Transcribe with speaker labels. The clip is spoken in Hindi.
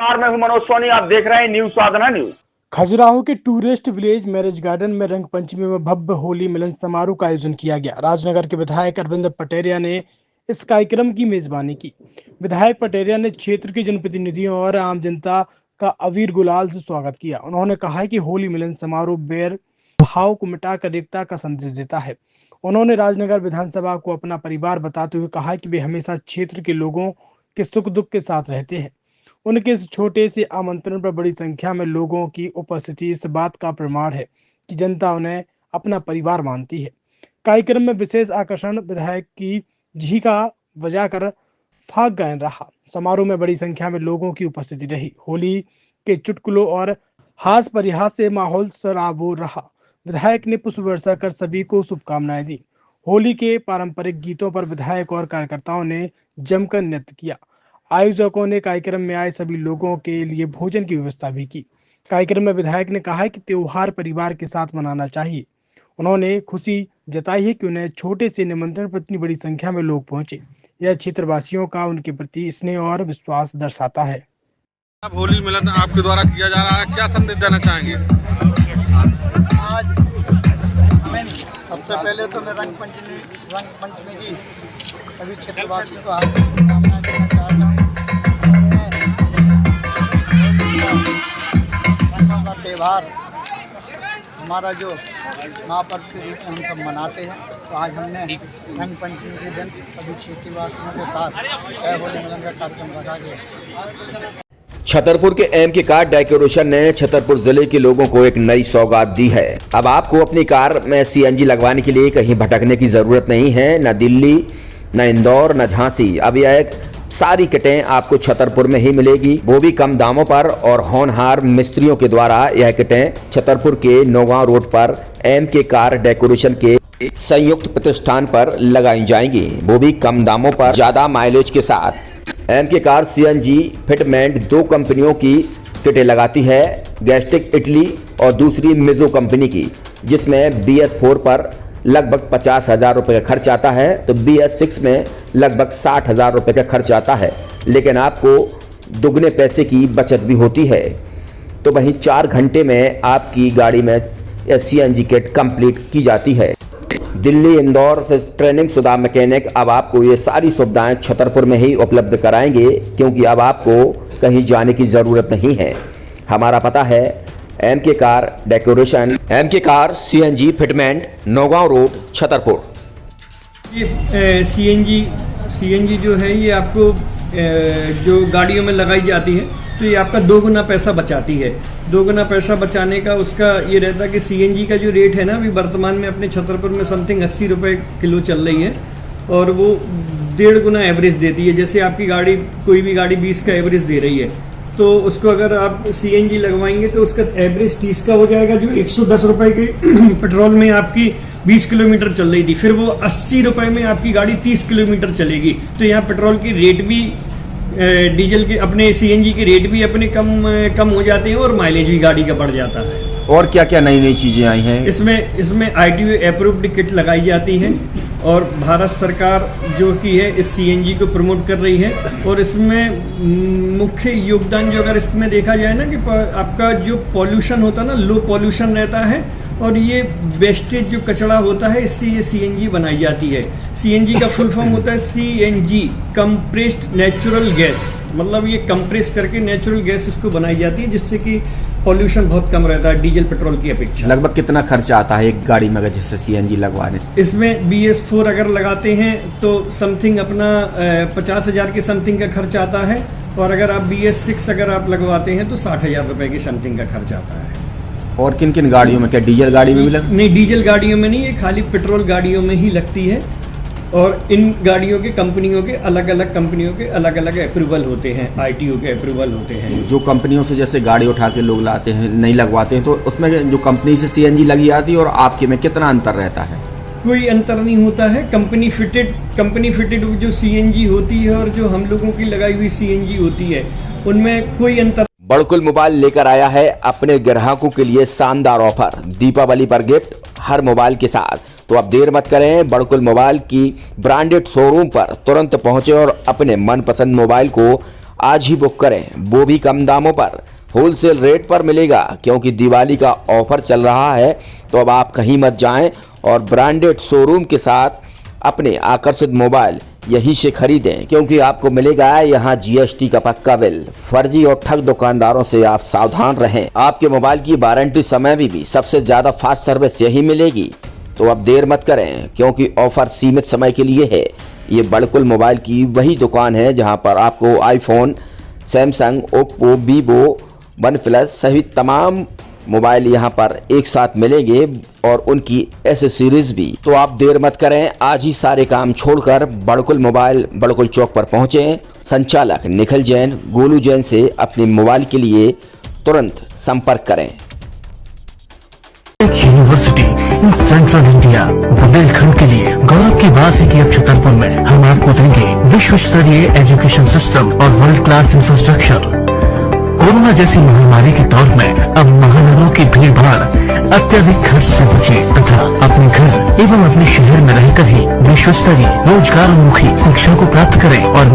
Speaker 1: नमस्कार, मैं हूं मनोज सोनी। आप देख रहे हैं न्यूज साधना न्यूज।
Speaker 2: खजुराहो के टूरिस्ट विलेज मैरिज गार्डन में रंग पंचमी में भव्य होली मिलन समारोह का आयोजन किया गया। राजनगर के विधायक अरविंद पटेरिया ने इस कार्यक्रम की मेजबानी की। विधायक पटेरिया ने क्षेत्र के जनप्रतिनिधियों और आम जनता का अबीर गुलाल से स्वागत किया। उन्होंने कहा कि होली मिलन समारोह बैर भाव को मिटाकर एकता का संदेश देता है। उन्होंने राजनगर विधानसभा को अपना परिवार बताते हुए कहा कि वे हमेशा क्षेत्र के लोगों के सुख दुख के साथ रहते हैं। उनके इस छोटे से आमंत्रण पर बड़ी संख्या में लोगों की उपस्थिति इस बात का प्रमाण है कि जनता उन्हें अपना परिवार मानती है। कार्यक्रम में विशेष आकर्षण विधायक की झीका बजाकर फाग गायन रहा। समारोह में बड़ी संख्या में लोगों की उपस्थिति रही। होली के चुटकुलों और हास परिहास से माहौल सराबोर रहा। विधायक ने पुष्प वर्षा कर सभी को शुभकामनाएं दी। होली के पारंपरिक गीतों पर विधायक और कार्यकर्ताओं ने जमकर नृत्य किया। आयोजकों ने कार्यक्रम में आए सभी लोगों के लिए भोजन की व्यवस्था भी की। कार्यक्रम में विधायक ने कहा कि त्योहार परिवार के साथ मनाना चाहिए। उन्होंने खुशी जताई है कि उन्हें छोटे से निमंत्रण पर इतनी बड़ी संख्या में लोग पहुंचे। यह क्षेत्रवासियों का उनके प्रति स्नेह और विश्वास दर्शाता है।
Speaker 3: अब होली मिलन आपके द्वारा किया जा रहा है, क्या संदेश देना चाहेंगे?
Speaker 4: आज सबसे पहले तो मैं रंग पंचमी की सभी क्षेत्रवासियों को हार्दिक शुभकामनाएं देना चाहता हूँ। रंगों का त्यौहार हमारा जो महापर्व के रूप में हम सब मनाते हैं, तो आज हमने रंग पंचमी के दिन सभी क्षेत्रवासियों के साथ जय होली मिलन का कार्यक्रम रखा गया।
Speaker 5: छतरपुर के एमके कार डेकोरेशन ने छतरपुर जिले के लोगों को एक नई सौगात दी है। अब आपको अपनी कार में सीएनजी लगवाने के लिए कहीं भटकने की जरूरत नहीं है। न दिल्ली, न इंदौर, न झांसी। अब यह सारी किटें आपको छतरपुर में ही मिलेगी, वो भी कम दामों पर। और होनहार मिस्त्रियों के द्वारा यह किटें छतरपुर के नौगांव रोड पर एमके कार डेकोरेशन के संयुक्त प्रतिष्ठान पर लगाई जाएंगी, वो भी कम दामों पर, ज्यादा माइलेज के साथ। एमके कार सीएनजी फिटमेंट दो कंपनियों की किटें लगाती है, गैस्टिक इटली और दूसरी मिजो कंपनी की, जिसमें BS4 पर लगभग 50,000 रुपये का खर्च आता है, तो BS6 में लगभग 60,000 रुपये का खर्च आता है। लेकिन आपको दुगने पैसे की बचत भी होती है। तो वहीं 4 घंटे में आपकी गाड़ी में सीएनजी किट कंप्लीट की जाती है। दिल्ली, इंदौर से ट्रेनिंग शुदा मैकेनिक अब आपको ये सारी सुविधाएं छतरपुर में ही उपलब्ध कराएंगे, क्योंकि अब आपको कहीं जाने की ज़रूरत नहीं है। हमारा पता है MK car decoration, MK car CNG fitment, Nowgong road, Chhatarpur.
Speaker 6: ये सीएनजी जो है ये आपको जो गाड़ियों में लगाई जाती है, तो ये आपका 2 गुना पैसा बचाती है। 2 गुना पैसा बचाने का उसका ये रहता है कि सीएनजी का जो रेट है ना, अभी वर्तमान में अपने छतरपुर में समथिंग 80 रुपये किलो चल रही है, और वो 1.5 गुना एवरेज देती है। जैसे आपकी गाड़ी, कोई भी गाड़ी 20 का एवरेज दे रही है, तो उसको अगर आप सीएनजी लगवाएंगे तो उसका एवरेज 30 का हो जाएगा, जो 110 रुपये के पेट्रोल में आपकी 20 किलोमीटर चल रही थी, फिर वो 80 रुपये में आपकी गाड़ी 30 किलोमीटर चलेगी। तो यहाँ पेट्रोल की रेट भी, डीजल के, अपने सीएनजी के रेट भी अपने कम हो जाते हैं, और माइलेज भी गाड़ी का बढ़ जाता है।
Speaker 5: और क्या क्या नई नई चीजें आई हैं?
Speaker 6: इसमें ITO अप्रूव्ड किट लगाई जाती है, और भारत सरकार जो की है इस सीएनजी को प्रमोट कर रही है। और इसमें मुख्य योगदान जो अगर इसमें देखा जाए ना, कि आपका जो पॉल्यूशन होता है ना, लो पॉल्यूशन रहता है, और ये वेस्टेज जो कचरा होता है, इससे ये सीएनजी बनाई जाती है। सीएनजी का फुल फॉर्म होता है CNG, कंप्रेस्ड नेचुरल गैस। मतलब ये कंप्रेस करके नेचुरल गैस इसको बनाई जाती है, जिससे कि पॉल्यूशन बहुत कम रहता है डीजल पेट्रोल की अपेक्षा।
Speaker 5: लगभग कितना खर्चा आता है एक गाड़ी में अगर जैसे सीएनजी लगवाने?
Speaker 6: इसमें BS4 अगर लगाते हैं तो समथिंग अपना 50,000 के समथिंग का खर्च आता है, और अगर आप BS6 अगर आप लगवाते हैं तो 60,000 रुपये की समथिंग का खर्च आता है।
Speaker 5: और किन किन गाड़ियों में? क्या डीजल गाड़ी में भी
Speaker 6: नहीं, डीजल गाड़ियों में नहीं, ये खाली पेट्रोल गाड़ियों में ही लगती है। और इन गाड़ियों के कंपनियों के अलग अलग अप्रूवल होते हैं, ITO के अप्रूवल होते हैं।
Speaker 5: जो कंपनियों से जैसे गाड़ी उठा के लोग लाते हैं, नहीं लगवाते हैं, तो उसमें जो कंपनी से सीएनजी लगी आती है और आपके में कितना अंतर रहता है?
Speaker 6: कोई अंतर नहीं होता है। कंपनी फिटेड जो सीएनजी होती है और जो हम लोगों की लगाई हुई सीएनजी होती है, उनमें कोई अंतर।
Speaker 5: बड़कुल मोबाइल लेकर आया है अपने ग्राहकों के लिए शानदार ऑफर, दीपावली पर गिफ्ट हर मोबाइल के साथ। तो अब देर मत करें, बड़कुल मोबाइल की ब्रांडेड शोरूम पर तुरंत पहुंचे और अपने मनपसंद मोबाइल को आज ही बुक करें, वो भी कम दामों पर। होलसेल रेट पर मिलेगा, क्योंकि दिवाली का ऑफर चल रहा है। तो अब आप कहीं मत जाएं और ब्रांडेड शोरूम के साथ अपने आकर्षित मोबाइल यहीं से खरीदें, क्योंकि आपको मिलेगा यहाँ GST का पक्का बिल। फर्जी और ठग दुकानदारों से आप सावधान रहें। आपके मोबाइल की वारंटी समय में भी सबसे ज्यादा फास्ट सर्विस यही मिलेगी। तो अब देर मत करें, क्योंकि ऑफर सीमित समय के लिए है। ये बड़कुल मोबाइल की वही दुकान है जहां पर आपको iPhone, Samsung, Oppo, Vivo, OnePlus सहित तमाम मोबाइल यहां पर एक साथ मिलेंगे और उनकी एसेसरीज भी। तो आप देर मत करें, आज ही सारे काम छोड़कर बड़कुल मोबाइल बड़कुल चौक पर पहुंचें। संचालक निखिल जैन, गोलू जैन से अपने मोबाइल के लिए तुरंत संपर्क करें।
Speaker 7: University in central India Bundelkhand के लिए गौरव की बात है कि अब छतरपुर में हम आपको देंगे विश्व स्तरीय एजुकेशन सिस्टम और वर्ल्ड क्लास इंफ्रास्ट्रक्चर। कोरोना जैसी महामारी के दौर में अब महानगरों की भीड़ भाड़ अत्यधिक खर्च से बचे तथा अपने घर एवं अपने शहर में रहकर ही विश्व स्तरीय रोजगार उन्मुखी शिक्षा को प्राप्त करें और